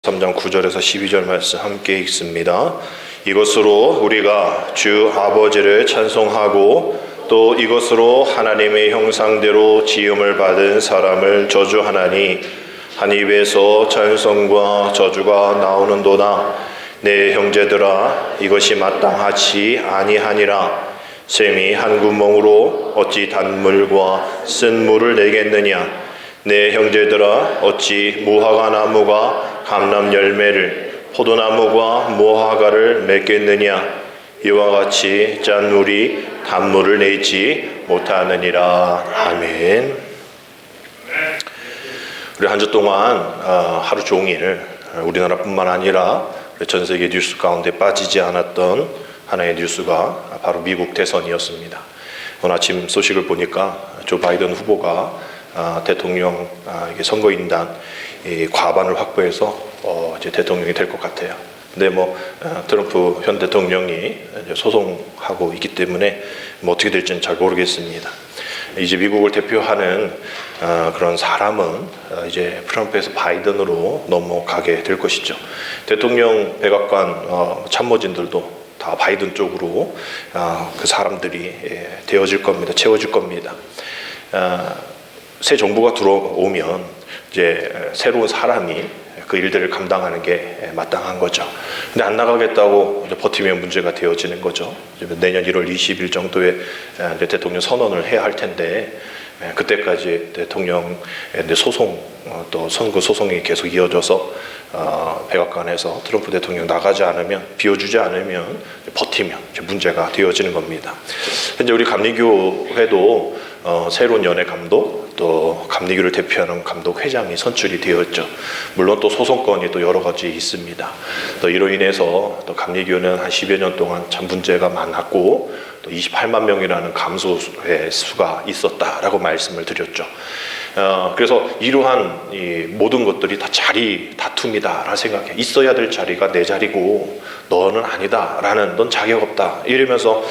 3장 9절에서 12절 말씀 함께 읽습니다. 이것으로 우리가 주 아버지를 찬송하고 또 이것으로 하나님의 형상대로 지음을 받은 사람을 저주하나니 한 입에서 찬송과 저주가 나오는도다. 내 형제들아, 이것이 마땅하지 아니하니라. 샘이 한 구멍으로 어찌 단물과 쓴 물을 내겠느냐. 내 형제들아, 어찌 무화과 나무가 감람 열매를, 포도나무가 무화과를 맺겠느냐. 이와 같이 짠 물이 단물을 내지 못하느니라. 아멘. 우리 한 주 동안 하루 종일 우리나라뿐만 아니라 전 세계 뉴스 가운데 빠지지 않았던 하나의 뉴스가 바로 미국 대선이었습니다. 오늘 아침 소식을 보니까 조 바이든 후보가 대통령 선거인단 과반을 확보해서 이제 대통령이 될 것 같아요. 근데 트럼프 현 대통령이 이제 소송하고 있기 때문에 어떻게 될지는 잘 모르겠습니다. 이제 미국을 대표하는 그런 사람은 이제 트럼프에서 바이든으로 넘어가게 될 것이죠. 대통령 백악관 참모진들도 다 바이든 쪽으로 그 사람들이 되어질 겁니다. 채워질 겁니다. 새 정부가 들어오면 이제 새로운 사람이 그 일들을 감당하는 게 마땅한 거죠. 근데 안 나가겠다고 이제 버티면 문제가 되어지는 거죠. 내년 1월 20일 정도에 이제 대통령 선언을 해야 할 텐데 그때까지 대통령 소송 또 선거 소송이 계속 이어져서 백악관에서 트럼프 대통령 나가지 않으면, 비워주지 않으면 버티면 문제가 되어지는 겁니다. 현재 우리 감리교회도 새로운 연회 감독, 또 감리교를 대표하는 감독 회장이 선출이 되었죠. 물론 또 소송건이 또 여러 가지 있습니다. 또 이로 인해서 또 감리교는 한 10여 년 동안 참 문제가 많았고 또 28만 명이라는 감소의 수가 있었다라고 말씀을 드렸죠. 그래서 이러한 이 모든 것들이 다 자리 다툼이다라는 생각해. 있어야 될 자리가 내 자리고 너는 아니다라는, 넌 자격 없다 이러면서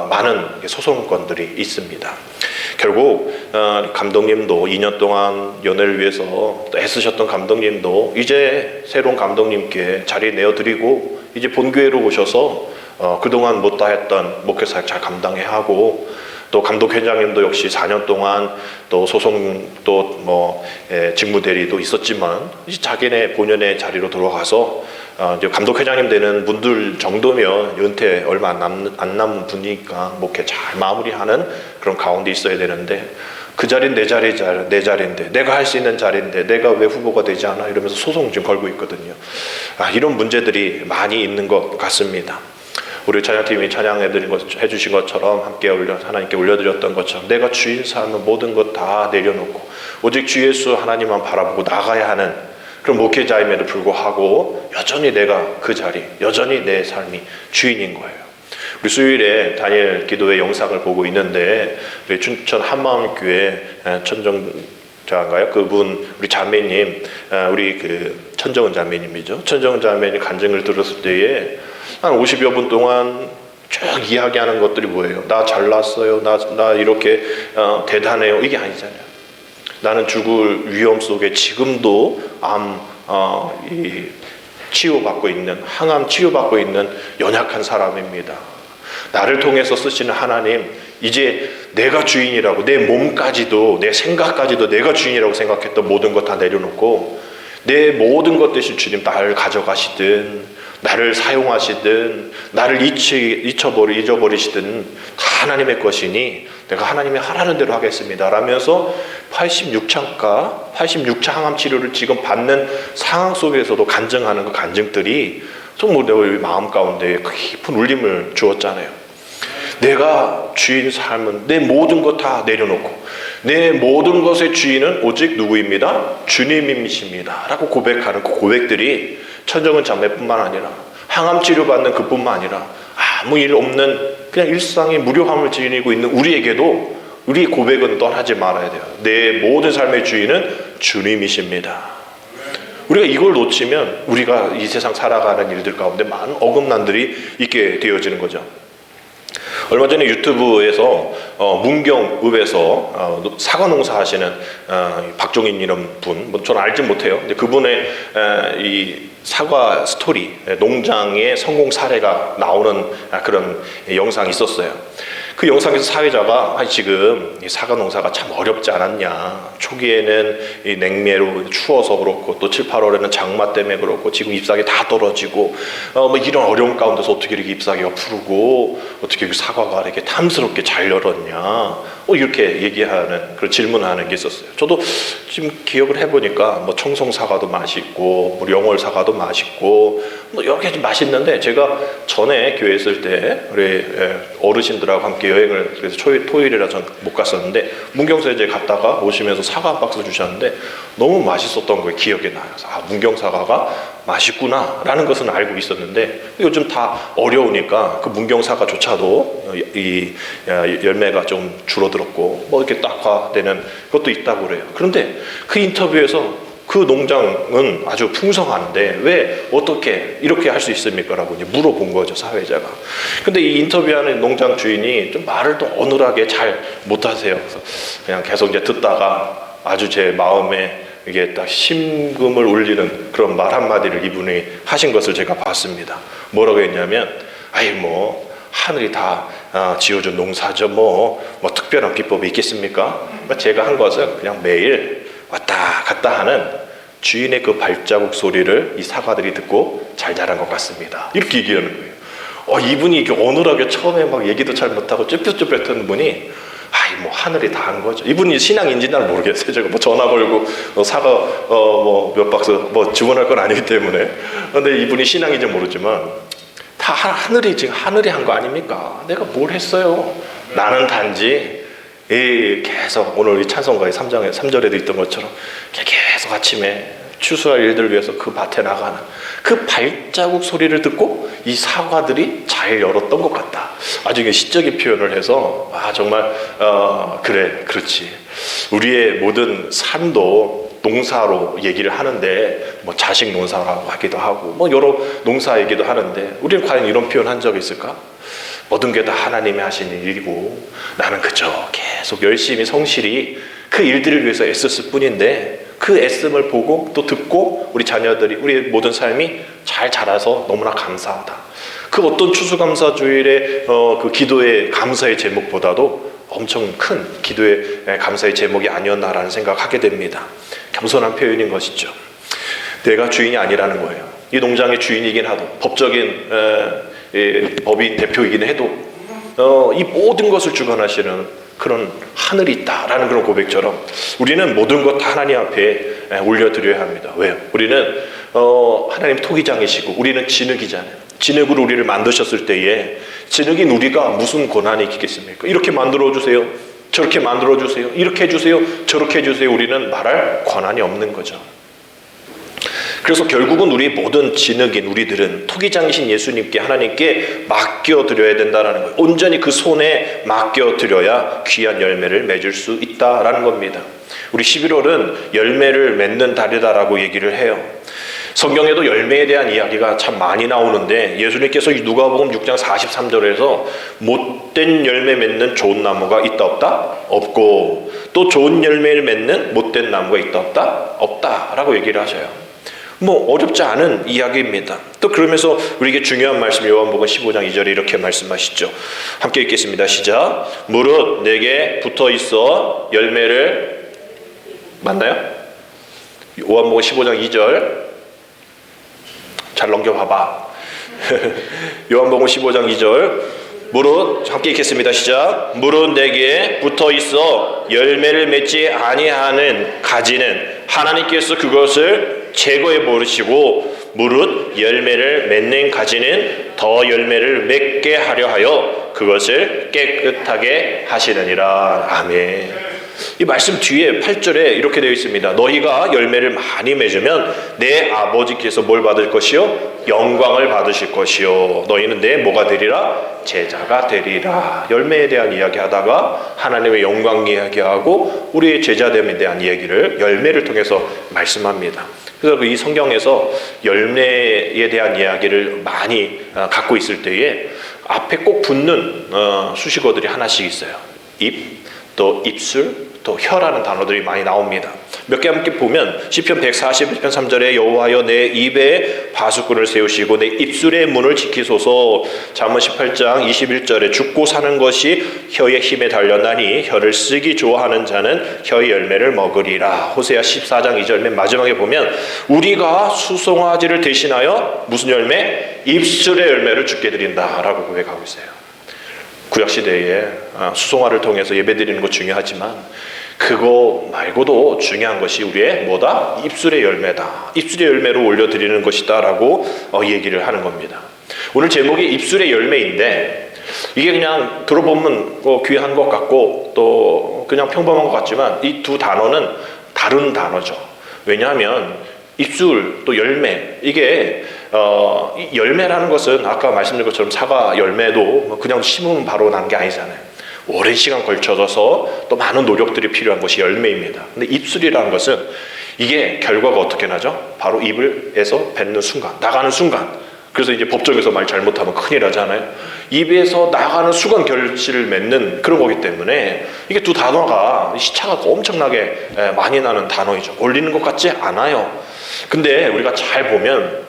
많은 소송건들이 있습니다. 결국 감독님도 2년 동안 연애를 위해서 또 애쓰셨던 감독님도 이제 새로운 감독님께 자리 내어드리고 이제 본교회로 오셔서 그동안 못다 했던 목회사역 잘 감당해야 하고, 또 감독 회장님도 역시 4년 동안 또 소송 또 직무 대리도 있었지만 이제 자기네 본연의 자리로 돌아가서 이제 감독 회장님 되는 분들 정도면 은퇴 얼마 안 남은 분이니까 목회 잘 마무리하는 그런 가운데 있어야 되는데, 그 자리는 내 자리인데, 내가 할 수 있는 자리인데 내가 왜 후보가 되지 않아 이러면서 소송 지금 걸고 있거든요. 이런 문제들이 많이 있는 것 같습니다. 우리 찬양팀이 해주신 것처럼 함께 하나님께 올려드렸던 것처럼 내가 주인 삶은 모든 것 다 내려놓고 오직 주 예수 하나님만 바라보고 나가야 하는 그런 목회자임에도 불구하고 여전히 내가 그 자리, 여전히 내 삶이 주인인 거예요. 우리 수요일에 다니엘 기도회 영상을 보고 있는데 우리 춘천 한마음교회 천정자인가요? 그분 우리 자매님, 우리 그 천정은 자매님이죠. 천정은 자매님 간증을 들었을 때에 한 50여 분 동안 쭉 이야기하는 것들이 뭐예요? 나 잘났어요. 나 이렇게 대단해요. 이게 아니잖아요. 나는 죽을 위험 속에 지금도 치유받고 있는, 항암 치유받고 있는 연약한 사람입니다. 나를 통해서 쓰시는 하나님, 이제 내가 주인이라고, 내 몸까지도 내 생각까지도 내가 주인이라고 생각했던 모든 것 다 내려놓고 내 모든 것 대신 주님 나를 가져가시든 나를 사용하시든 나를 잊어버리시든 다 하나님의 것이니 내가 하나님이 하라는 대로 하겠습니다 라면서 86창가 86차 항암 치료를 지금 받는 상황 속에서도 간증하는 그 간증들이 정말 내 마음 가운데 깊은 울림을 주었잖아요. 내가 주인 삶은 내 모든 것 다 내려놓고 내 모든 것의 주인은 오직 누구입니다? 주님이십니다 라고 고백하는 그 고백들이 천정은 자매뿐만 아니라 항암 치료받는 그뿐만 아니라 아무 일 없는 그냥 일상의 무료함을 지니고 있는 우리에게도 우리 고백은 떠나지 말아야 돼요. 내 모든 삶의 주인은 주님이십니다. 우리가 이걸 놓치면 우리가 이 세상 살아가는 일들 가운데 많은 어긋난들이 있게 되어지는 거죠. 얼마 전에 유튜브에서 문경읍에서 사과 농사 하시는 박종인이라는 분, 뭐 저는 알지 못해요. 근데 그분의 이 사과 스토리, 농장의 성공 사례가 나오는 그런 영상이 있었어요. 그 영상에서 사회자가 지금 이 사과 농사가 참 어렵지 않았냐. 초기에는 이 냉매로 추워서 그렇고 또 7, 8월에는 장마 때문에 그렇고 지금 잎사귀 다 떨어지고 뭐 이런 어려운 가운데서 어떻게 이렇게 잎사귀가 푸르고 어떻게 사과가 이렇게 탐스럽게 잘 열었냐. 이렇게 얘기하는 그런 질문하는 게 있었어요. 저도 지금 기억을 해보니까 뭐 청송 사과도 맛있고 뭐 영월 사과도 맛있고 뭐 여러 개 좀 맛있는데 제가 전에 교회 있을 때 우리 어르신들하고 함께 여행을 그래서 토요일이라 전 못 갔었는데 문경사에 이제 갔다가 오시면서 사과 한 박스 주셨는데 너무 맛있었던 거에 기억이 나요. 문경 사과가 맛있구나 라는 것은 알고 있었는데 요즘 다 어려우니까 그 문경 사과조차도 이 열매가 좀 줄어들었고 뭐 이렇게 낙화되는 것도 있다고 그래요. 그런데 그 인터뷰에서 그 농장은 아주 풍성한데 왜 어떻게 이렇게 할 수 있습니까? 라고 이제 물어본 거죠, 사회자가. 근데 이 인터뷰하는 농장 주인이 좀 말을 또 어눌하게 잘 못하세요. 그래서 그냥 계속 이제 듣다가 아주 제 마음에 이게 딱 심금을 울리는 그런 말 한마디를 이분이 하신 것을 제가 봤습니다. 뭐라고 했냐면, 뭐 하늘이 다 지어준 농사죠. 뭐 특별한 비법이 있겠습니까? 제가 한 것은 그냥 매일 왔다 갔다 하는 주인의 그 발자국 소리를 이 사과들이 듣고 잘 자란 것 같습니다. 이렇게 얘기하는 거예요. 이분이 이렇게 어눌하게 처음에 막 얘기도 잘 못하고 쭈뼛쭈뼛한 분이 뭐 하늘이 다 한 거죠. 이분이 신앙인지는 잘 모르겠어요. 제가 뭐 전화 걸고 사과 뭐 몇 박스 뭐 주문할 건 아니기 때문에. 근데 이분이 신앙인지 모르지만 다 하늘이 지금 하늘이 한 거 아닙니까? 내가 뭘 했어요? 나는 단지 계속 오늘 이 찬송가의 3절에도 있던 것처럼 계속 아침에 추수할 일들을 위해서 그 밭에 나가는 그 발자국 소리를 듣고 이 사과들이 잘 열었던 것 같다. 아주 이게 시적인 표현을 해서 정말 그래 그렇지. 우리의 모든 삶도 농사로 얘기를 하는데 뭐 자식 농사라고 하기도 하고 뭐 여러 농사 얘기도 하는데 우리는 과연 이런 표현 한 적이 있을까? 모든 게 다 하나님이 하시는 일이고 나는 그저 계속 열심히 성실히 그 일들을 위해서 애썼을 뿐인데 그 애씀을 보고 또 듣고 우리 자녀들이 우리 모든 삶이 잘 자라서 너무나 감사하다. 그 어떤 추수감사주일의 그 기도의 감사의 제목보다도 엄청 큰 기도의 감사의 제목이 아니었나라는 생각하게 됩니다. 겸손한 표현인 것이죠. 내가 주인이 아니라는 거예요. 이 농장의 주인이긴 하도 법적인 법인 대표이긴 해도 이 모든 것을 주관하시는 그런 하늘이 있다라는 그런 고백처럼 우리는 모든 것 다 하나님 앞에 올려드려야 합니다. 왜요? 우리는 하나님 토기장이시고 우리는 진흙이잖아요. 진흙으로 우리를 만드셨을 때에 진흙인 우리가 무슨 권한이 있겠습니까? 이렇게 만들어주세요. 저렇게 만들어주세요. 이렇게 해주세요. 저렇게 해주세요. 우리는 말할 권한이 없는 거죠. 그래서 결국은 우리 모든 진흙인 우리들은 토기장이신 예수님께 하나님께 맡겨드려야 된다는 거예요. 온전히 그 손에 맡겨드려야 귀한 열매를 맺을 수 있다라는 겁니다. 우리 11월은 열매를 맺는 달이다라고 얘기를 해요. 성경에도 열매에 대한 이야기가 참 많이 나오는데 예수님께서 누가복음 6장 43절에서 못된 열매 맺는 좋은 나무가 있다 없다? 없고 또 좋은 열매를 맺는 못된 나무가 있다 없다? 없다라고 얘기를 하셔요. 뭐 어렵지 않은 이야기입니다. 또 그러면서 우리에게 중요한 말씀 요한복음 15장 2절에 이렇게 말씀하시죠. 함께 읽겠습니다. 시작. 무릇 내게 붙어 있어 열매를 맞나요? 요한복음 15장 2절 잘 넘겨봐봐. 요한복음 15장 2절 무릇 함께 읽겠습니다. 시작. 무릇 내게 붙어 있어 열매를 맺지 아니하는 가지는 하나님께서 그것을 제거해 버리시고 무릇 열매를 맺는 가지는 더 열매를 맺게 하려 하여 그것을 깨끗하게 하시느니라. 아멘. 이 말씀 뒤에 8절에 이렇게 되어 있습니다. 너희가 열매를 많이 맺으면 내 아버지께서 뭘 받을 것이요? 영광을 받으실 것이요. 너희는 내 뭐가 되리라? 제자가 되리라. 열매에 대한 이야기하다가 하나님의 영광 이야기하고 우리의 제자됨에 대한 이야기를 열매를 통해서 말씀합니다. 그래서 이 성경에서 열매에 대한 이야기를 많이 갖고 있을 때에 앞에 꼭 붙는 수식어들이 하나씩 있어요. 입, 또 입술, 또 혀라는 단어들이 많이 나옵니다. 몇 개 함께 보면 시편 141편 3절에 여호와여 내 입에 바수꾼을 세우시고 내 입술의 문을 지키소서. 잠언 18장 21절에 죽고 사는 것이 혀의 힘에 달렸나니 혀를 쓰기 좋아하는 자는 혀의 열매를 먹으리라. 호세아 14장 2절 맨 마지막에 보면 우리가 수송아지를 대신하여 무슨 열매? 입술의 열매를 주께 드린다라고 고백하고 있어요. 구약시대에 수송아를 통해서 예배드리는 거 중요하지만 그거 말고도 중요한 것이 우리의 뭐다? 입술의 열매다. 입술의 열매로 올려드리는 것이다 라고 얘기를 하는 겁니다. 오늘 제목이 입술의 열매인데 이게 그냥 들어보면 귀한 것 같고 또 그냥 평범한 것 같지만 이 두 단어는 다른 단어죠. 왜냐하면 입술 또 열매 이게 이 열매라는 것은 아까 말씀드린 것처럼 사과 열매도 그냥 심으면 바로 난 게 아니잖아요. 오랜 시간 걸쳐져서 또 많은 노력들이 필요한 것이 열매입니다. 근데 입술이라는 것은 이게 결과가 어떻게 나죠? 바로 입에서 뱉는 순간, 나가는 순간. 그래서 이제 법정에서 말 잘못하면 큰일 나잖아요. 입에서 나가는 순간 결실을 맺는 그런 거기 때문에 이게 두 단어가 시차가 엄청나게 많이 나는 단어이죠. 올리는 것 같지 않아요. 근데 우리가 잘 보면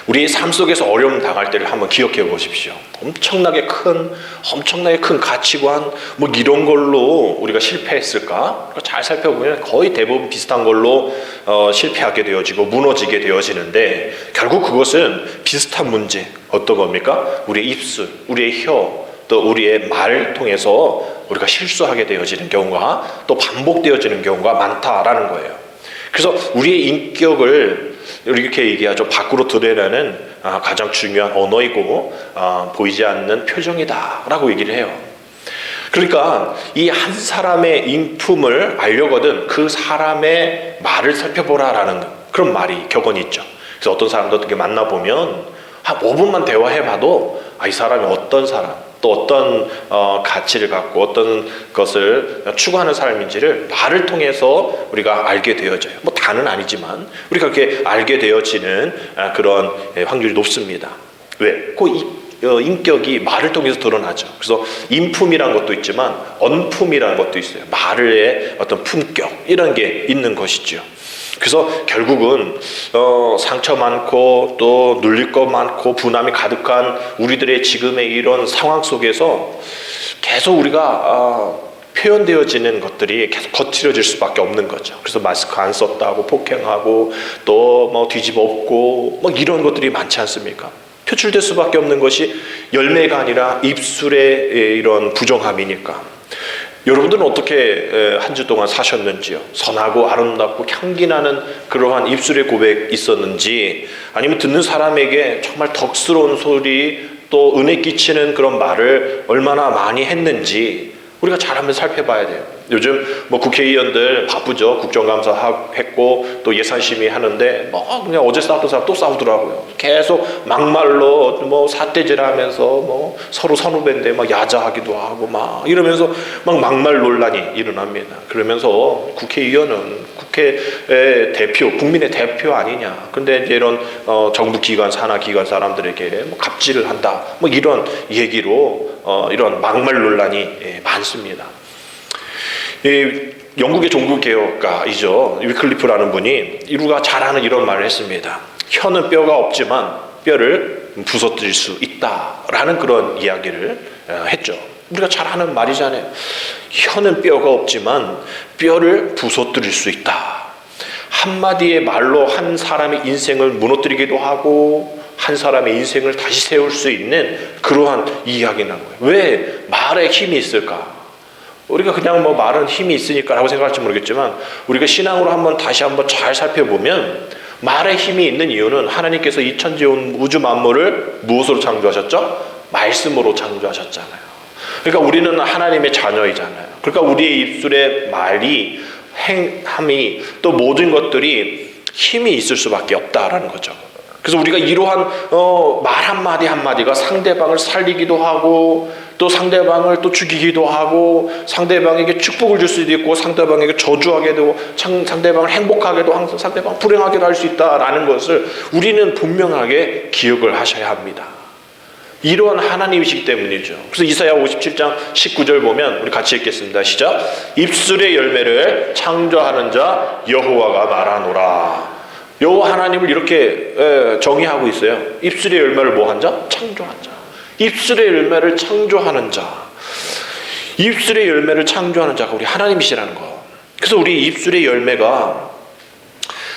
우리의 삶 속에서 어려움 당할 때를 한번 기억해 보십시오. 엄청나게 큰 가치관 뭐 이런 걸로 우리가 실패했을까? 잘 살펴보면 거의 대부분 비슷한 걸로 실패하게 되어지고 무너지게 되어지는데 결국 그것은 비슷한 문제. 어떤 겁니까? 우리의 입술, 우리의 혀, 또 우리의 말을 통해서 우리가 실수하게 되어지는 경우가 또 반복되어지는 경우가 많다라는 거예요. 그래서 우리의 인격을 이렇게 얘기하죠. 밖으로 드러내는 가장 중요한 언어이고 보이지 않는 표정이다 라고 얘기를 해요. 그러니까 이 한 사람의 인품을 알려거든 그 사람의 말을 살펴보라라는 그런 말이 격언이 있죠. 그래서 어떤 사람도 어떻게 만나보면 한 5분만 대화해봐도 이 사람이 어떤 사람 또 어떤 가치를 갖고 어떤 것을 추구하는 사람인지를 말을 통해서 우리가 알게 되어져요. 뭐 다는 아니지만 우리가 그렇게 알게 되어지는 그런 확률이 높습니다. 왜? 그 인격이 말을 통해서 드러나죠. 그래서 인품이란 것도 있지만 언품이라는 것도 있어요. 말의 어떤 품격 이런 게 있는 것이죠. 그래서 결국은 상처 많고 또 눌릴 거 많고 분함이 가득한 우리들의 지금의 이런 상황 속에서 계속 우리가 표현되어지는 것들이 계속 거칠어질 수밖에 없는 거죠. 그래서 마스크 안 썼다고 폭행하고 또 뭐 뒤집어 엎고 뭐 이런 것들이 많지 않습니까? 표출될 수밖에 없는 것이 열매가 아니라 입술의 이런 부정함이니까. 여러분들은 어떻게 한 주 동안 사셨는지요? 선하고 아름답고 향기나는 그러한 입술의 고백 있었는지, 아니면 듣는 사람에게 정말 덕스러운 소리 또 은혜 끼치는 그런 말을 얼마나 많이 했는지 우리가 잘 한번 살펴봐야 돼요. 요즘 뭐 국회의원들 바쁘죠. 국정감사 했고 또 예산심의 하는데 뭐 그냥 어제 싸웠던 사람 또 싸우더라고요. 계속 막말로 뭐 사태질하면서 뭐 서로 선후배인데 막 야자하기도 하고 막 이러면서 막 막말 논란이 일어납니다. 그러면서 국회의원은 국회의 대표, 국민의 대표 아니냐. 근데 이제 이런 정부 기관, 산하 기관 사람들에게 뭐 갑질을 한다. 뭐 이런 얘기로 이런 막말 논란이 많습니다. 영국의 종교개혁가이죠. 위클리프라는 분이 우리가 잘 아는 이런 말을 했습니다. 혀는 뼈가 없지만 뼈를 부서뜨릴 수 있다라는 그런 이야기를 했죠. 우리가 잘 아는 말이잖아요. 혀는 뼈가 없지만 뼈를 부서뜨릴 수 있다. 한마디의 말로 한 사람의 인생을 무너뜨리기도 하고 한 사람의 인생을 다시 세울 수 있는 그러한 이야기는 거예요. 왜 말에 힘이 있을까? 우리가 그냥 뭐 말은 힘이 있으니까라고 생각할지 모르겠지만 우리가 신앙으로 다시 한번 잘 살펴보면 말에 힘이 있는 이유는 하나님께서 이 천지 온 우주 만물을 무엇으로 창조하셨죠? 말씀으로 창조하셨잖아요. 그러니까 우리는 하나님의 자녀이잖아요. 그러니까 우리의 입술의 말이 행함이 또 모든 것들이 힘이 있을 수밖에 없다라는 거죠. 그래서 우리가 이러한 말 한마디 한마디가 상대방을 살리기도 하고 또 상대방을 또 죽이기도 하고 상대방에게 축복을 줄 수도 있고 상대방에게 저주하게 되고 상대방을 행복하게도 항상 상대방 불행하게도 할 수 있다라는 것을 우리는 분명하게 기억을 하셔야 합니다. 이러한 하나님이시기 때문이죠. 그래서 이사야 57장 19절 보면 우리 같이 읽겠습니다. 시작. 입술의 열매를 창조하는 자 여호와가 말하노라. 여호와 하나님을 이렇게 정의하고 있어요. 입술의 열매를 뭐한 자? 창조한 자. 입술의 열매를 창조하는 자. 입술의 열매를 창조하는 자가 우리 하나님이시라는 거. 그래서 우리 입술의 열매가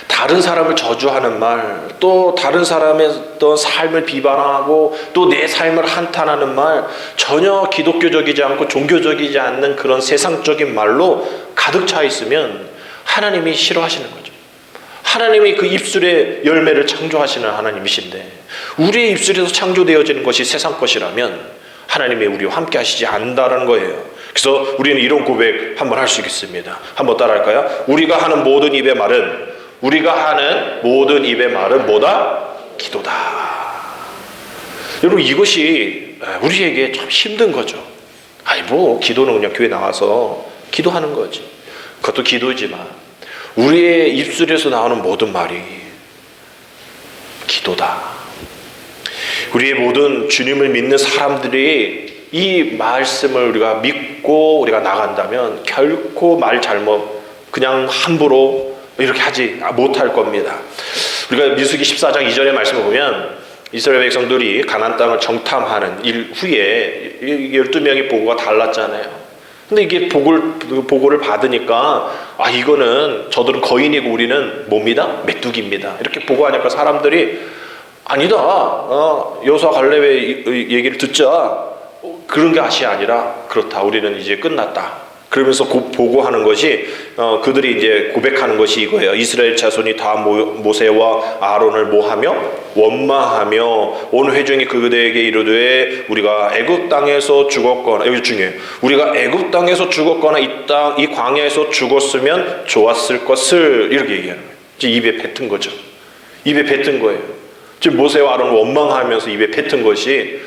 다른 사람을 저주하는 말, 또 다른 사람의 어떤 삶을 비방하고 또 내 삶을 한탄하는 말, 전혀 기독교적이지 않고 종교적이지 않는 그런 세상적인 말로 가득 차 있으면 하나님이 싫어하시는 거죠. 하나님이 그 입술의 열매를 창조하시는 하나님이신데 우리의 입술에서 창조되어지는 것이 세상 것이라면 하나님이 우리와 함께 하시지 않는다는 거예요. 그래서 우리는 이런 고백 한번 할 수 있겠습니다. 한번 따라할까요? 우리가 하는 모든 입의 말은 뭐다? 기도다. 여러분, 이것이 우리에게 참 힘든 거죠. 기도는 그냥 교회 나와서 기도하는 거지. 그것도 기도지만 우리의 입술에서 나오는 모든 말이 기도다. 우리의 모든 주님을 믿는 사람들이 이 말씀을 우리가 믿고 우리가 나간다면 결코 말 잘못 그냥 함부로 이렇게 하지 못할 겁니다. 우리가 민수기 14장 2절의 말씀을 보면 이스라엘 백성들이 가나안 땅을 정탐하는 일 후에 12명의 보고가 달랐잖아요. 근데 이게 보고를 받으니까 이거는 저들은 거인이고 우리는 뭡니다? 메뚜기입니다. 이렇게 보고하니까 사람들이 아니다. 여호수아 갈렙의 얘기를 듣자. 그런 것이 아니라 그렇다. 우리는 이제 끝났다. 그러면서 보고하는 것이 그들이 이제 고백하는 것이 이거예요. 이스라엘 자손이 다 모세와 아론을 모하며 원망하며 온 회중이 그들에게 이르되 우리가 애굽 땅에서 죽었거나, 여기 중요해요. 우리가 애굽 땅에서 죽었거나 이 광야에서 죽었으면 좋았을 것을, 이렇게 얘기하는 거예요. 입에 뱉은 거죠. 입에 뱉은 거예요. 지금 모세와 아론을 원망하면서 입에 뱉은 것이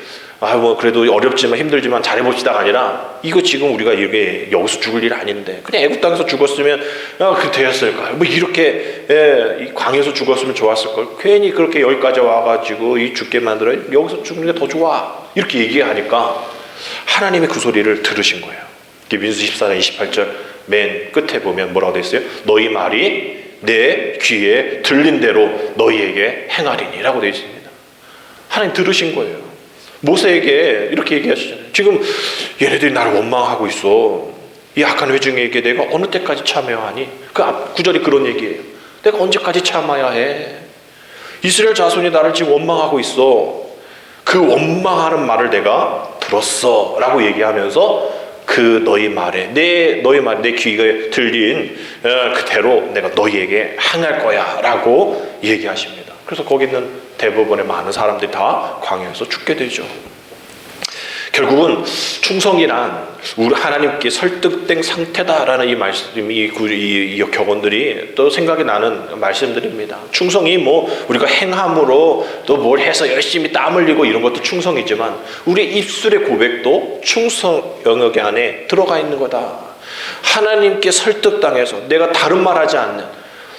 그래도 어렵지만 힘들지만 잘해봅시다가 아니라 이거 지금 우리가 이게 여기서 죽을 일 아닌데 그냥 애굽 땅에서 죽었으면 되었을까요? 이렇게 이 광야에서 죽었으면 좋았을 걸. 괜히 그렇게 여기까지 와가지고 이 죽게 만들어 여기서 죽는 게 더 좋아. 이렇게 얘기하니까 하나님이 그 소리를 들으신 거예요. 민수 14장 28절 맨 끝에 보면 뭐라고 돼 있어요? 너희 말이 내 귀에 들린 대로 너희에게 행하리니라고 되어 있습니다. 하나님 들으신 거예요. 모세에게 이렇게 얘기하시잖아요. 지금 얘네들이 나를 원망하고 있어. 이 악한 회중에게 내가 어느 때까지 참아야 하니? 그 앞 구절이 그런 얘기예요. 내가 언제까지 참아야 해? 이스라엘 자손이 나를 지금 원망하고 있어. 그 원망하는 말을 내가 들었어 라고 얘기하면서 그 너희 말에 내 귀에 들린 그대로 내가 너희에게 행할 거야 라고 얘기하십니다. 그래서 거기 있는 대부분의 많은 사람들이 다 광야에서 죽게 되죠. 결국은 충성이란 우리 하나님께 설득된 상태다라는 이 말씀이 이 격언들이 또 생각이 나는 말씀들입니다. 충성이 우리가 행함으로 또 뭘 해서 열심히 땀 흘리고 이런 것도 충성이지만 우리 입술의 고백도 충성 영역 안에 들어가 있는 거다. 하나님께 설득당해서 내가 다른 말하지 않는,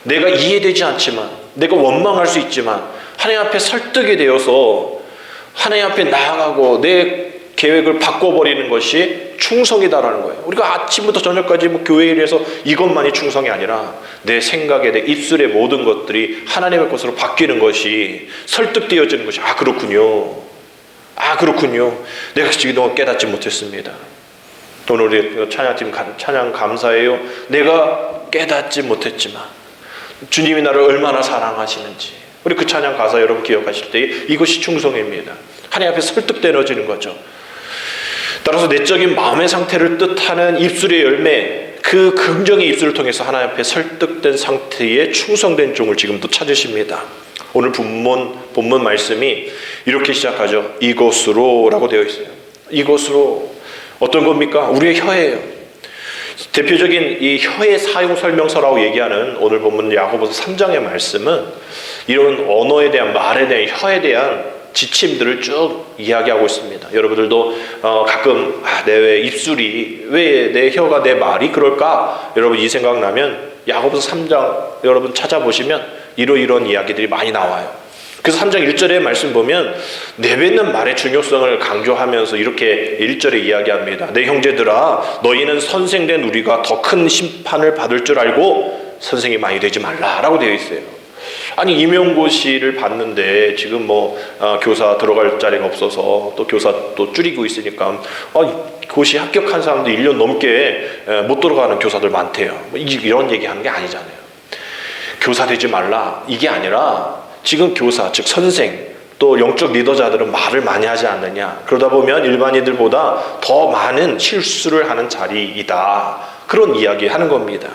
내가 이해되지 않지만, 내가 원망할 수 있지만 하나님 앞에 설득이 되어서 하나님 앞에 나아가고 내 계획을 바꿔버리는 것이 충성이다라는 거예요. 우리가 아침부터 저녁까지 교회 일에서 이것만이 충성이 아니라 내 생각에, 내 입술의 모든 것들이 하나님의 것으로 바뀌는 것이 설득되어지는 것이 그렇군요. 내가 그동안 깨닫지 못했습니다. 오늘 우리 찬양팀 찬양 감사해요. 내가 깨닫지 못했지만 주님이 나를 얼마나 사랑하시는지, 우리 그 찬양 가사 여러분 기억하실 때 이것이 충성입니다. 하나님 앞에 설득되어지는 거죠. 따라서 내적인 마음의 상태를 뜻하는 입술의 열매, 그 긍정의 입술을 통해서 하나님 앞에 설득된 상태의 충성된 종을 지금도 찾으십니다. 오늘 본문 말씀이 이렇게 시작하죠. 이것으로 라고 되어 있어요. 이것으로 어떤 겁니까? 우리의 혀예요. 대표적인 이 혀의 사용 설명서라고 얘기하는 오늘 본문 야고보서 3장의 말씀은 이런 언어에 대한, 말에 대한, 혀에 대한 지침들을 쭉 이야기하고 있습니다. 여러분들도 가끔 내 입술이, 왜 내 혀가, 내 말이 그럴까? 여러분 이 생각나면 야고보서 3장 여러분 찾아보시면 이런 이야기들이 많이 나와요. 그래서 3장 1절의 말씀 보면 내뱉는 말의 중요성을 강조하면서 이렇게 1절에 이야기합니다. 내 형제들아 너희는 선생된 우리가 더 큰 심판을 받을 줄 알고 선생이 많이 되지 말라라고 되어 있어요. 아니 임용고시를 봤는데 지금 교사 들어갈 자리가 없어서 또 교사 또 줄이고 있으니까 고시 합격한 사람도 1년 넘게 못 들어가는 교사들 많대요. 이런 얘기하는 게 아니잖아요. 교사 되지 말라 이게 아니라 지금 교사 즉 선생 또 영적 리더자들은 말을 많이 하지 않느냐. 그러다 보면 일반인들보다 더 많은 실수를 하는 자리이다. 그런 이야기 하는 겁니다.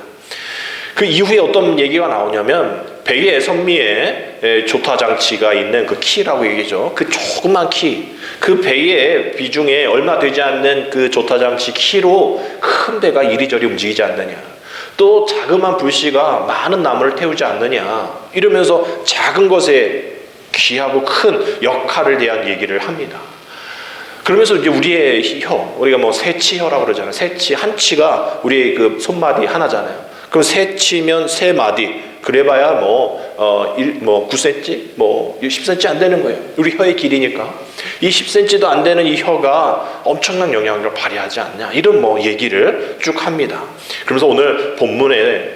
그 이후에 어떤 얘기가 나오냐면 배의 선미에 조타장치가 있는 그 키라고 얘기죠. 그 조그만 키, 그 배의 비중에 얼마 되지 않는 그 조타장치 키로 큰 배가 이리저리 움직이지 않느냐. 또 자그마한 불씨가 많은 나무를 태우지 않느냐. 이러면서 작은 것에 귀하고 큰 역할을 대한 얘기를 합니다. 그러면서 이제 우리의 혀, 우리가 세치혀라고 그러잖아요. 세치, 한 치가 우리의 그 손마디 하나잖아요. 그럼 세 치면 세 마디, 그래봐야 9cm, 10cm 안 되는 거예요. 우리 혀의 길이니까. 이 10cm도 안 되는 이 혀가 엄청난 영향력을 발휘하지 않냐. 이런 얘기를 쭉 합니다. 그러면서 오늘 본문에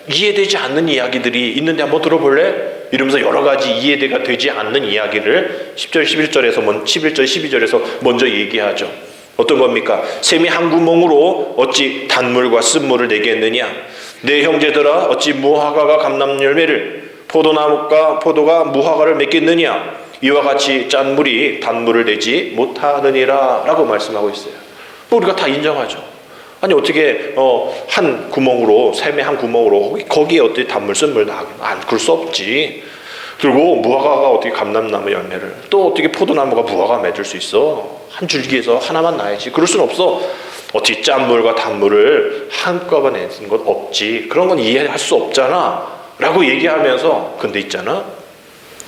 이해되지 않는 이야기들이 있는데 한번 들어볼래? 이러면서 여러 가지 이해가 되지 않는 이야기를 10절, 11절에서 11절, 12절에서 먼저 얘기하죠. 어떤 겁니까? 샘이 한 구멍으로 어찌 단물과 쓴물을 내게 했느냐? 내 형제들아 어찌 무화과가 감람 열매를 포도나무가 포도가 무화과를 맺겠느냐? 이와 같이 짠 물이 단물을 내지 못하느니라 라고 말씀하고 있어요. 우리가 다 인정하죠. 아니 어떻게 한 구멍으로 샘의 한 구멍으로 거기에 어떻게 단물 쓴물 안 그럴 수 없지. 그리고 무화과가 어떻게 감람나무 열매를 또 어떻게 포도나무가 무화과 맺을 수 있어? 한 줄기에서 하나만 나야지. 그럴 수는 없어. 어떻게 짠물과 단물을 한꺼번에 내는 건 없지. 그런 건 이해할 수 없잖아 라고 얘기하면서 근데 있잖아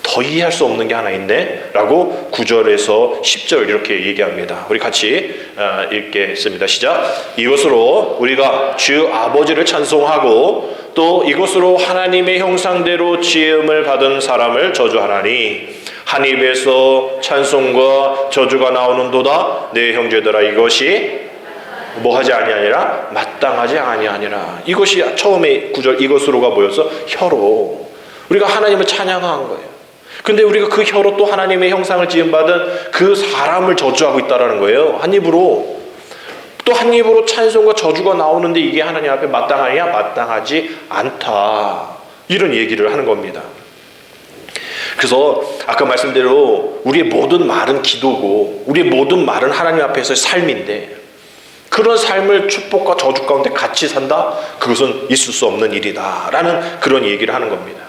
더 이해할 수 없는 게 하나 있네 라고 9절에서 10절 이렇게 얘기합니다. 우리 같이 읽겠습니다. 시작. 이것으로 우리가 주 아버지를 찬송하고 또 이것으로 하나님의 형상대로 지음을 받은 사람을 저주하나니 한 입에서 찬송과 저주가 나오는도다. 내 형제들아 이것이 뭐하지 아니하니라 마땅하지 아니하니라. 이것이 처음에 9절 이것으로가 뭐였어? 혀로 우리가 하나님을 찬양한 거예요. 근데 우리가 그 혀로 또 하나님의 형상을 지음받은 그 사람을 저주하고 있다는 거예요. 한 입으로. 또 한 입으로 찬송과 저주가 나오는데 이게 하나님 앞에 마땅하냐? 마땅하지 않다. 이런 얘기를 하는 겁니다. 그래서 아까 말씀대로 우리의 모든 말은 기도고 우리의 모든 말은 하나님 앞에서의 삶인데 그런 삶을 축복과 저주 가운데 같이 산다? 그것은 있을 수 없는 일이다 라는 그런 얘기를 하는 겁니다.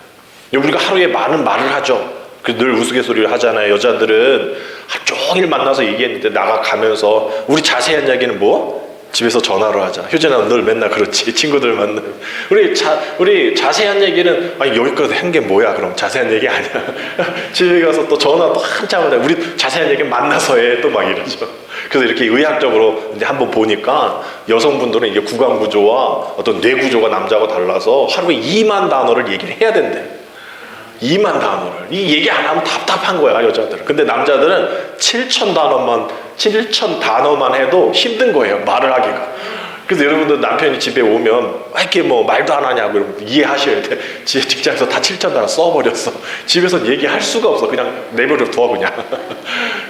우리가 하루에 많은 말을 하죠. 늘 우스갯소리를 하잖아요. 여자들은 하루 종일 만나서 얘기했는데 나가가면서 우리 자세한 이야기는 집에서 전화로 하자. 효진아 늘 맨날 그렇지. 친구들 만나면 우리 자세한 얘기는 여기까지 한 게 뭐야? 그럼 자세한 얘기 아니야. 집에 가서 또 전화 또 한참 하다. 우리 자세한 얘기 만나서 해. 또 막 이러죠. 그래서 이렇게 의학적으로 이제 한번 보니까 여성분들은 이게 구강 구조와 어떤 뇌 구조가 남자하고 달라서 하루에 2만 단어를 얘기를 해야 된대. 2만 단어를. 이 얘기 안 하면 답답한 거야, 여자들은. 근데 남자들은 7천 단어만 해도 힘든 거예요, 말을 하기가. 그래서 여러분들 남편이 집에 오면 왜 이렇게 말도 안 하냐고 이해하셔야 돼. 직장에서 다 7천 단어 써버렸어. 집에서 얘기할 수가 없어. 그냥 내버려 둬 그냥.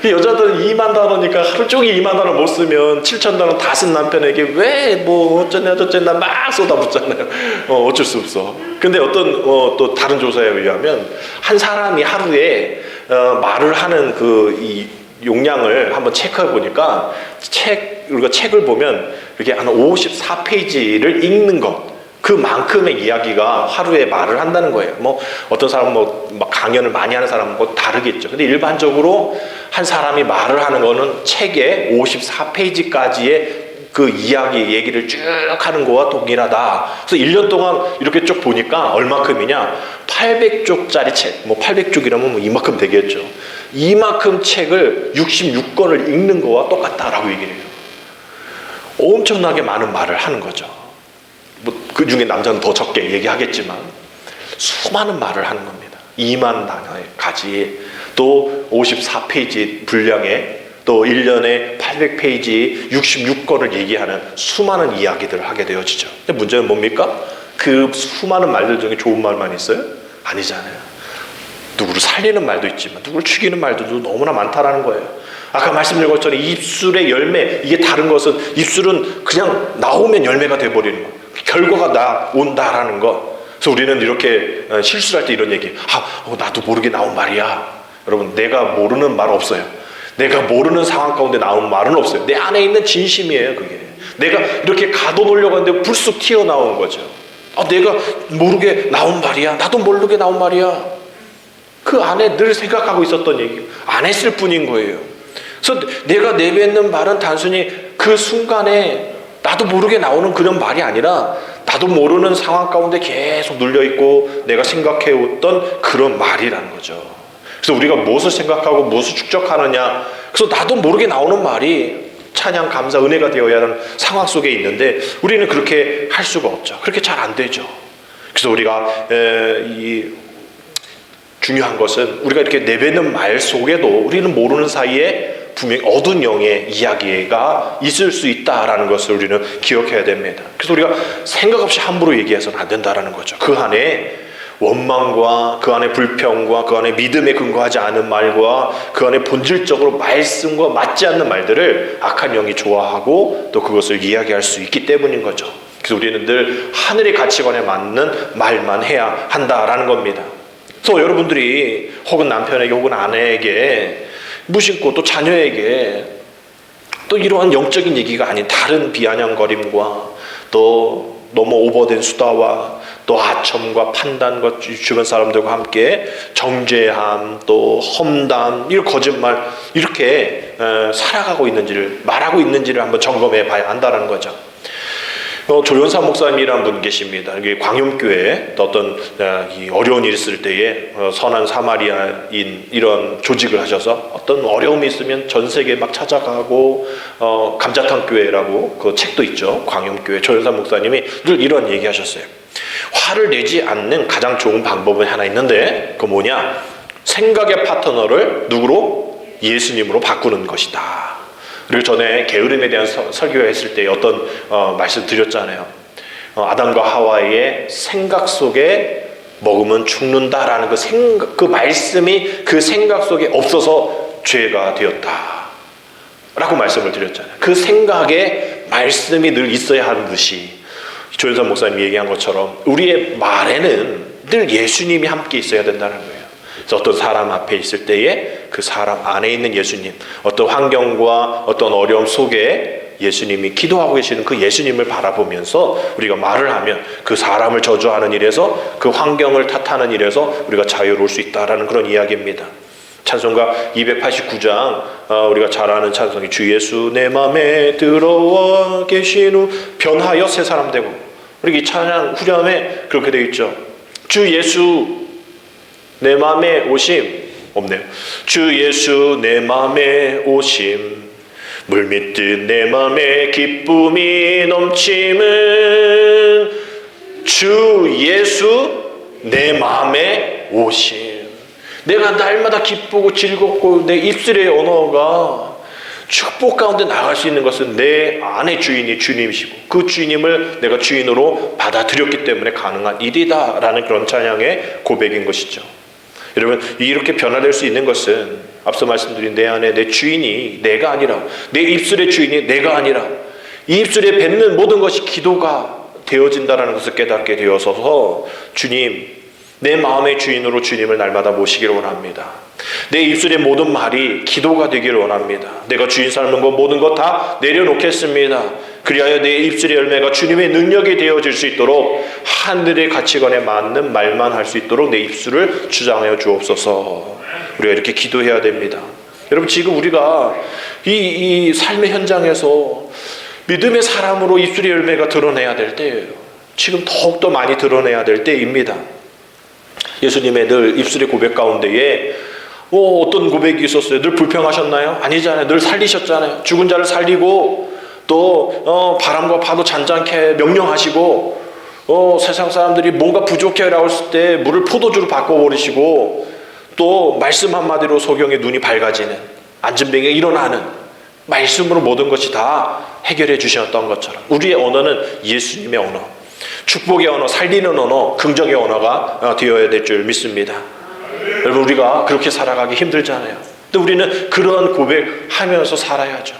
여자들은 2만 단어니까 하루 종일 2만 단어 못 쓰면 7천 단어 다 쓴 남편에게 왜 어쩌냐 막 쏟아붓잖아요. 어쩔 수 없어. 근데 어떤 또 다른 조사에 의하면 한 사람이 하루에 말을 하는 이 용량을 한번 체크해 보니까 우리가 책을 보면 이렇게 한 54페이지를 읽는 것 그만큼의 이야기가 하루에 말을 한다는 거예요. 어떤 사람은 막 강연을 많이 하는 사람은 다르겠죠. 근데 일반적으로 한 사람이 말을 하는 거는 책에 54페이지까지의 그 얘기를 쭉 하는 거와 동일하다. 그래서 1년 동안 이렇게 쭉 보니까 얼마큼이냐? 800쪽짜리 책, 800쪽이라면 이만큼 되겠죠. 이만큼 책을 66권을 읽는 거와 똑같다라고 얘기를 해요. 엄청나게 많은 말을 하는 거죠. 그 중에 남자는 더 적게 얘기하겠지만 수많은 말을 하는 겁니다. 2만 단어의 가지, 또 54페이지 분량의, 또 1년에 800페이지 66권을 얘기하는 수많은 이야기들을 하게 되어지죠. 근데 문제는 뭡니까? 그 수많은 말들 중에 좋은 말만 있어요? 아니잖아요. 누구를 살리는 말도 있지만 누구를 죽이는 말들도 너무나 많다라는 거예요. 아까 말씀드린 것처럼 입술의 열매, 이게 다른 것은 입술은 그냥 나오면 열매가 돼버리는 거, 결과가 온다라는 거. 그래서 우리는 이렇게 실수할 때 이런 얘기, 나도 모르게 나온 말이야. 여러분, 내가 모르는 말 없어요. 내가 모르는 상황 가운데 나온 말은 없어요. 내 안에 있는 진심이에요, 그게. 내가 이렇게 가둬놓으려고 하는데 불쑥 튀어나온 거죠. 내가 모르게 나온 말이야. 나도 모르게 나온 말이야. 그 안에 늘 생각하고 있었던 얘기, 안 했을 뿐인 거예요. 그래서 내가 내뱉는 말은 단순히 그 순간에 나도 모르게 나오는 그런 말이 아니라 나도 모르는 상황 가운데 계속 눌려있고 내가 생각해왔던 그런 말이라는 거죠. 그래서 우리가 무엇을 생각하고 무엇을 축적하느냐, 그래서 나도 모르게 나오는 말이 찬양, 감사, 은혜가 되어야 하는 상황 속에 있는데 우리는 그렇게 할 수가 없죠. 그렇게 잘 안 되죠. 그래서 우리가 중요한 것은 우리가 이렇게 내뱉는 말 속에도 우리는 모르는 사이에 분명히 어두운 영의 이야기가 있을 수 있다라는 것을 우리는 기억해야 됩니다. 그래서 우리가 생각 없이 함부로 얘기해서는 안 된다라는 거죠. 그 안에 원망과 그 안에 불평과 그 안에 믿음에 근거하지 않은 말과 그 안에 본질적으로 말씀과 맞지 않는 말들을 악한 영이 좋아하고 또 그것을 이야기할 수 있기 때문인 거죠. 그래서 우리는 늘 하늘의 가치관에 맞는 말만 해야 한다라는 겁니다. 그래서 여러분들이 혹은 남편에게 혹은 아내에게 무심코 또 자녀에게 또 이러한 영적인 얘기가 아닌 다른 비아냥거림과 또 너무 오버된 수다와 또 하첨과 판단과 주변 사람들과 함께 정죄함, 또 험담, 이런 거짓말 이렇게 살아가고 있는지를, 말하고 있는지를 한번 점검해 봐야 한다는 거죠. 조연사 목사님이라는 분 계십니다. 광염교회에 어떤 어려운 일이 있을 때에 선한 사마리아인 이런 조직을 하셔서 어떤 어려움이 있으면 전 세계 막 찾아가고 감자탕 교회라고 그 책도 있죠. 광염교회 조연사 목사님이 늘 이런 얘기 하셨어요. 화를 내지 않는 가장 좋은 방법은 하나 있는데 그거 뭐냐? 생각의 파트너를 누구로? 예수님으로 바꾸는 것이다. 그리고 전에 게으름에 대한 설교했을 때 어떤 말씀 드렸잖아요. 아담과 하와의 생각 속에 먹으면 죽는다라는 그 말씀이 그 생각 속에 없어서 죄가 되었다 라고 말씀을 드렸잖아요. 그 생각에 말씀이 늘 있어야 하는 듯이 조현선 목사님이 얘기한 것처럼 우리의 말에는 늘 예수님이 함께 있어야 된다는 거예요. 그래서 어떤 사람 앞에 있을 때에 그 사람 안에 있는 예수님, 어떤 환경과 어떤 어려움 속에 예수님이 기도하고 계시는 그 예수님을 바라보면서 우리가 말을 하면 그 사람을 저주하는 일에서 그 환경을 탓하는 일에서 우리가 자유로울 수 있다라는 그런 이야기입니다. 찬송가 289장 우리가 잘 아는 찬송이 주 예수 내 맘에 들어와 계신 후 변하여 새 사람 되고, 우리 이 찬양 후렴에 그렇게 되어 있죠. 주 예수 내 맘에 오심 없네요. 주 예수 내 맘에 오심 물밀듯 내 맘에 기쁨이 넘침은 주 예수 내 맘에 오심. 내가 날마다 기쁘고 즐겁고 내 입술의 언어가 축복 가운데 나갈 수 있는 것은 내 안의 주인이 주님이시고 그 주님을 내가 주인으로 받아들였기 때문에 가능한 일이다라는 그런 찬양의 고백인 것이죠. 여러분, 이렇게 변화될 수 있는 것은 앞서 말씀드린 내 안에 내 주인이 내가 아니라, 내 입술의 주인이 내가 아니라 이 입술에 뱉는 모든 것이 기도가 되어진다는 것을 깨닫게 되어서 주님, 내 마음의 주인으로 주님을 날마다 모시기를 원합니다. 내 입술의 모든 말이 기도가 되기를 원합니다. 내가 주인 삼는 것 모든 것 다 내려놓겠습니다. 그리하여 내 입술의 열매가 주님의 능력이 되어질 수 있도록 하늘의 가치관에 맞는 말만 할 수 있도록 내 입술을 주장하여 주옵소서. 우리가 이렇게 기도해야 됩니다. 여러분, 지금 우리가 이 삶의 현장에서 믿음의 사람으로 입술의 열매가 드러내야 될 때예요. 지금 더욱더 많이 드러내야 될 때입니다. 예수님의 늘 입술의 고백 가운데에 어떤 고백이 있었어요? 늘 불평하셨나요? 아니잖아요. 늘 살리셨잖아요. 죽은 자를 살리고 또 바람과 파도 잔잔케 명령하시고 세상 사람들이 뭔가 부족해라고 했을 때 물을 포도주로 바꿔버리시고 또 말씀 한마디로 소경의 눈이 밝아지는, 안진뱅이가 일어나는, 말씀으로 모든 것이 다 해결해 주셨던 것처럼 우리의 언어는 예수님의 언어, 축복의 언어, 살리는 언어, 긍정의 언어가 되어야 될 줄 믿습니다. 여러분, 우리가 그렇게 살아가기 힘들잖아요. 근데 우리는 그런 고백하면서 살아야죠.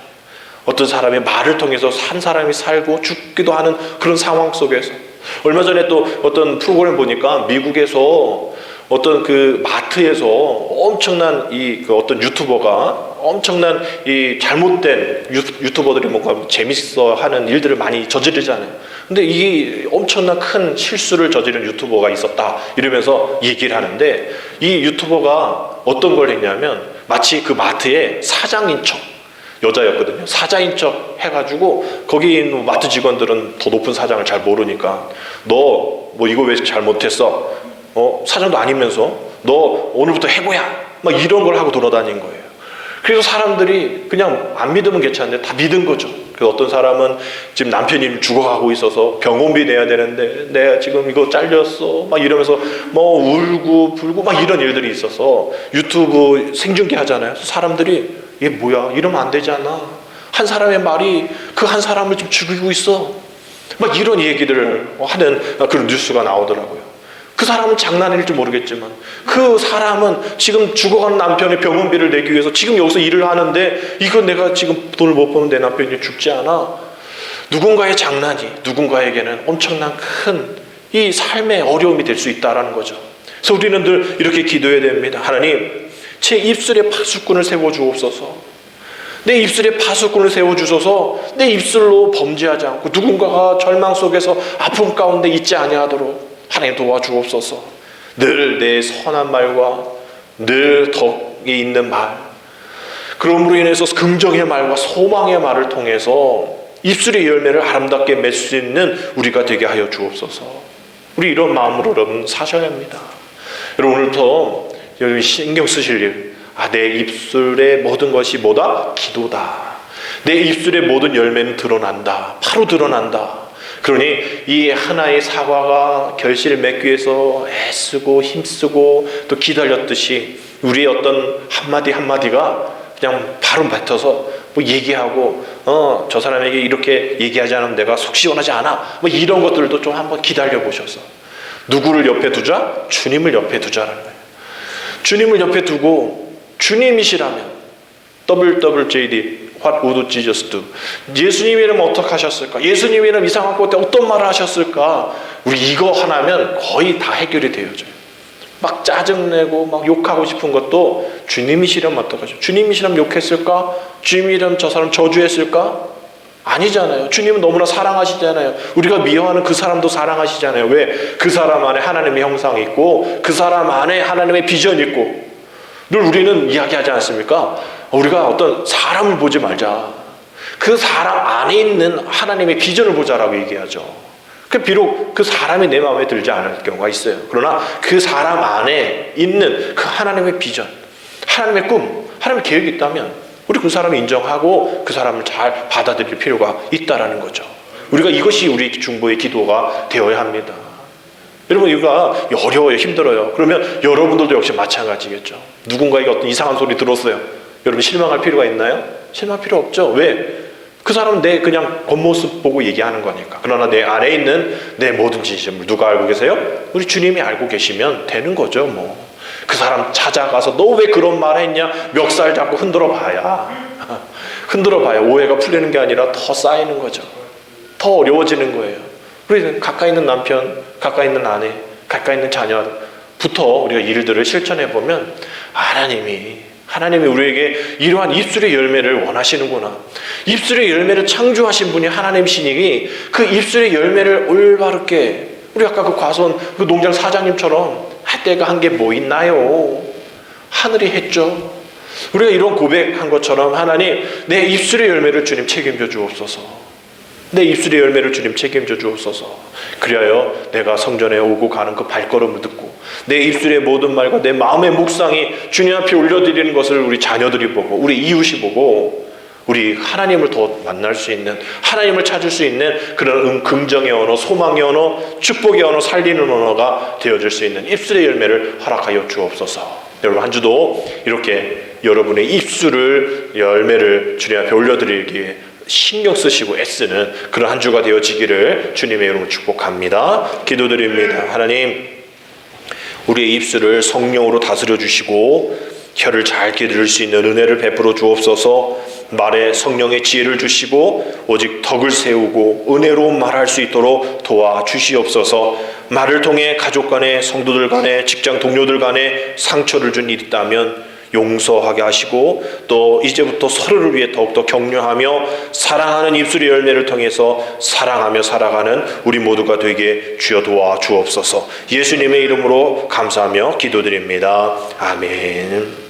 어떤 사람의 말을 통해서 한 사람이 살고 죽기도 하는 그런 상황 속에서, 얼마 전에 또 어떤 프로그램 보니까 미국에서 어떤 그 마트에서 엄청난 그 어떤 유튜버가 엄청난 이 잘못된 유튜버들이 뭔가 재밌어 하는 일들을 많이 저지르잖아요. 근데 이 엄청난 큰 실수를 저지른 유튜버가 있었다 이러면서 얘기를 하는데, 이 유튜버가 어떤 걸 했냐면 마치 그 마트의 사장인 척, 여자였거든요. 사장인 척 해가지고 거기 있는 마트 직원들은 더 높은 사장을 잘 모르니까 너 뭐 이거 왜 잘못했어? 사장도 아니면서 너 오늘부터 해고야, 막 이런 걸 하고 돌아다닌 거예요. 그래서 사람들이 그냥 안 믿으면 괜찮은데 다 믿은 거죠. 그래서 어떤 사람은 지금 남편이 죽어가고 있어서 병원비 내야 되는데 내가 지금 이거 잘렸어 막 이러면서 뭐 울고 불고 막 이런 일들이 있어서 유튜브 생중계 하잖아요. 사람들이 얘 뭐야, 이러면 안 되잖아, 한 사람의 말이 그 한 사람을 지금 죽이고 있어, 막 이런 얘기들을 하는 그런 뉴스가 나오더라고요. 그 사람은 장난일지 모르겠지만 그 사람은 지금 죽어가는 남편의 병원비를 내기 위해서 지금 여기서 일을 하는데, 이거 내가 지금 돈을 못 버면 내 남편이 죽지 않아? 누군가의 장난이 누군가에게는 엄청난 큰 이 삶의 어려움이 될 수 있다는 거죠. 그래서 우리는 늘 이렇게 기도해야 됩니다. 하나님, 제 입술에 파수꾼을 세워주옵소서. 내 입술에 파수꾼을 세워주셔서 내 입술로 범죄하지 않고 누군가가 절망 속에서 아픔 가운데 있지 아니하도록 하나님 도와주옵소서. 늘 내 선한 말과 늘 덕이 있는 말, 그러므로 인해서 긍정의 말과 소망의 말을 통해서 입술의 열매를 아름답게 맺을 수 있는 우리가 되게 하여 주옵소서. 우리 이런 마음으로 여러분 사셔야 합니다. 여러분, 오늘부터 여러분 신경 쓰실 일, 내 입술의 모든 것이 뭐다? 기도다. 내 입술의 모든 열매는 드러난다, 바로 드러난다. 그러니 이 하나의 사과가 결실을 맺기 위해서 애쓰고 힘쓰고 또 기다렸듯이 우리의 어떤 한마디 한마디가 그냥 바로 뱉어서 뭐 얘기하고 저 사람에게 이렇게 얘기하지 않으면 내가 속 시원하지 않아, 뭐 이런 것들도 좀 한번 기다려 보셔서, 누구를 옆에 두자? 주님을 옆에 두자라는 거예요. 주님을 옆에 두고 주님이시라면 WWJD What would Jesus do? 예수님이라면 어떻게 하셨을까? 예수님이라면 이 상황 때 어떤 말을 하셨을까? 우리 이거 하나면 거의 다 해결이 되어져요. 막 짜증내고 막 욕하고 싶은 것도 주님이시라면 어떡하죠? 주님이시라면 욕했을까? 주님이라면 저 사람 저주했을까? 아니잖아요. 주님은 너무나 사랑하시잖아요. 우리가 미워하는 그 사람도 사랑하시잖아요. 왜? 그 사람 안에 하나님의 형상이 있고 그 사람 안에 하나님의 비전이 있고, 늘 우리는 이야기하지 않습니까? 우리가 어떤 사람을 보지 말자, 그 사람 안에 있는 하나님의 비전을 보자라고 얘기하죠. 비록 그 사람이 내 마음에 들지 않을 경우가 있어요. 그러나 그 사람 안에 있는 그 하나님의 비전, 하나님의 꿈, 하나님의 계획이 있다면 우리 그 사람을 인정하고 그 사람을 잘 받아들일 필요가 있다라는 거죠. 우리가 이것이 우리 중보의 기도가 되어야 합니다. 여러분, 이거가 어려워요, 힘들어요. 그러면 여러분들도 역시 마찬가지겠죠. 누군가에게 어떤 이상한 소리 들었어요. 여러분 실망할 필요가 있나요? 실망할 필요 없죠. 왜? 그 사람은 내 그냥 겉모습 보고 얘기하는 거니까. 그러나 내 안에 있는 내 모든 진심을 누가 알고 계세요? 우리 주님이 알고 계시면 되는 거죠. 뭐 그 사람 찾아가서 너 왜 그런 말 했냐? 멱살 잡고 흔들어 봐야 오해가 풀리는 게 아니라 더 쌓이는 거죠. 더 어려워지는 거예요. 우리 가까이 있는 남편, 가까이 있는 아내, 가까이 있는 자녀부터 우리가 일들을 실천해 보면 하나님이 우리에게 이러한 입술의 열매를 원하시는구나. 입술의 열매를 창조하신 분이 하나님이시니 그 입술의 열매를 올바르게, 우리 아까 그 과수원 그 농장 사장님처럼 할 때가 한 게 뭐 있나요? 하늘이 했죠. 우리가 이런 고백한 것처럼 하나님, 내 입술의 열매를 주님 책임져 주옵소서. 내 입술의 열매를 주님 책임져 주옵소서. 그리하여 내가 성전에 오고 가는 그 발걸음을 듣고 내 입술의 모든 말과 내 마음의 묵상이 주님 앞에 올려드리는 것을 우리 자녀들이 보고 우리 이웃이 보고 우리 하나님을 더 만날 수 있는, 하나님을 찾을 수 있는 그런 긍정의 언어, 소망의 언어, 축복의 언어, 살리는 언어가 되어줄 수 있는 입술의 열매를 허락하여 주옵소서. 여러분, 한 주도 이렇게 여러분의 입술을, 열매를 주님 앞에 올려드리기에 신경 쓰시고 애쓰는 그런 한 주가 되어지기를 주님의 이름으로 축복합니다. 기도드립니다. 하나님, 우리의 입술을 성령으로 다스려 주시고 혀를 잘게 들을 수 있는 은혜를 베풀어 주옵소서. 말에 성령의 지혜를 주시고 오직 덕을 세우고 은혜로운 말할 수 있도록 도와주시옵소서. 말을 통해 가족 간에, 성도들 간에, 직장 동료들 간에 상처를 준 일이 있다면 용서하게 하시고, 또 이제부터 서로를 위해 더욱더 격려하며 사랑하는 입술의 열매를 통해서 사랑하며 살아가는 우리 모두가 되게 주여 도와주옵소서. 예수님의 이름으로 감사하며 기도드립니다. 아멘.